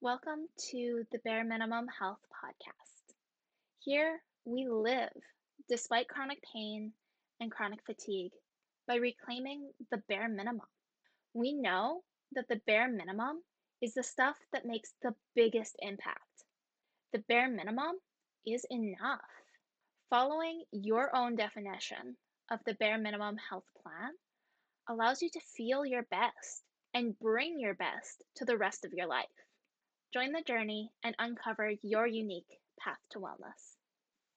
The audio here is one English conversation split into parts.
Welcome to the Bare Minimum Health Podcast. Here we live despite chronic pain and chronic fatigue by reclaiming the bare minimum. We know that the bare minimum is the stuff that makes the biggest impact. The bare minimum is enough. Following your own definition of the bare minimum health plan allows you to feel your best and bring your best to the rest of your life. Join the journey and uncover your unique path to wellness.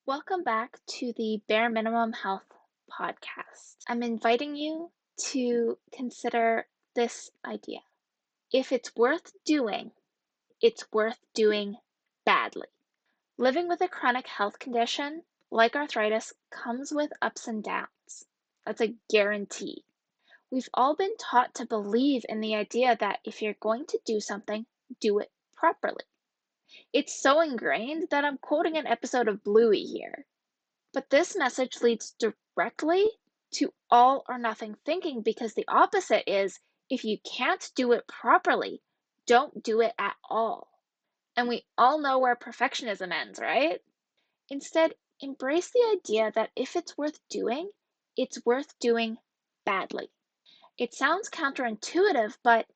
Welcome back to the Bare Minimum Health Podcast. I'm inviting you to consider this idea. If it's worth doing, it's worth doing badly. Living with a chronic health condition like arthritis comes with ups and downs. That's a guarantee. We've all been taught to believe in the idea that if you're going to do something, do it properly. It's so ingrained that I'm quoting an episode of Bluey here. But this message leads directly to all or nothing thinking because the opposite is if you can't do it properly, don't do it at all. And we all know where perfectionism ends, right? Instead, embrace the idea that if it's worth doing badly. It sounds counterintuitive, but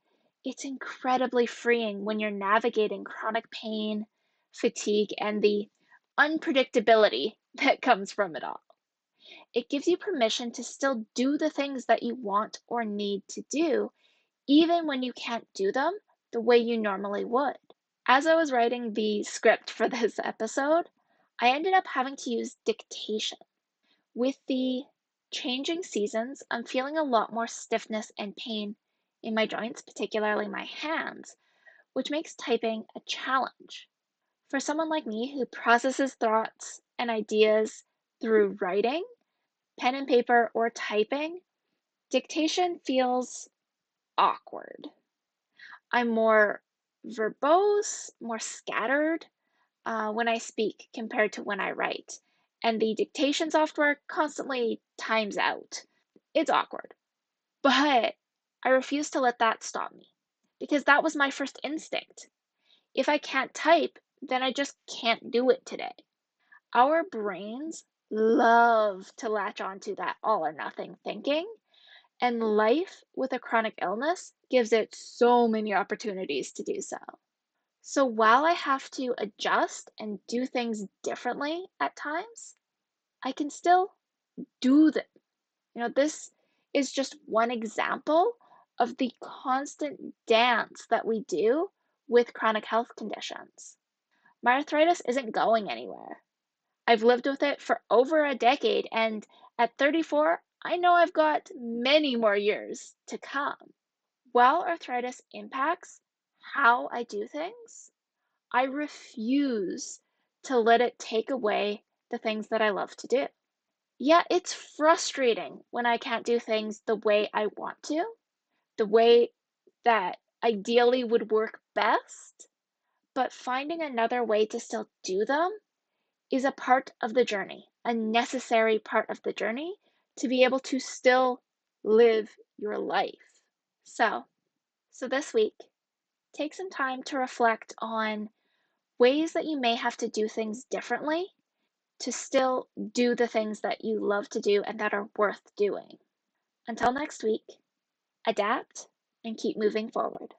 it's incredibly freeing when you're navigating chronic pain, fatigue, and the unpredictability that comes from it all. It gives you permission to still do the things that you want or need to do, even when you can't do them the way you normally would. As I was writing the script for this episode, I ended up having to use dictation. With the changing seasons, I'm feeling a lot more stiffness and pain in my joints, particularly my hands, which makes typing a challenge. For someone like me who processes thoughts and ideas through writing, pen and paper, or typing, dictation feels awkward. I'm more verbose, more scattered when I speak compared to when I write. And the dictation software constantly times out. It's awkward. But I refuse to let that stop me because that was my first instinct. If I can't type, then I just can't do it today. Our brains love to latch onto that all or nothing thinking, and life with a chronic illness gives it so many opportunities to do so. So while I have to adjust and do things differently at times, I can still do them. This is just one example of the constant dance that we do with chronic health conditions. My arthritis isn't going anywhere. I've lived with it for over a decade, and at 34, I know I've got many more years to come. While arthritis impacts how I do things, I refuse to let it take away the things that I love to do. Yeah, it's frustrating when I can't do things the way I want to, the way that ideally would work best, but finding another way to still do them is a part of the journey, a necessary part of the journey to be able to still live your life. So this week, take some time to reflect on ways that you may have to do things differently to still do the things that you love to do and that are worth doing. Until next week, adapt and keep moving forward.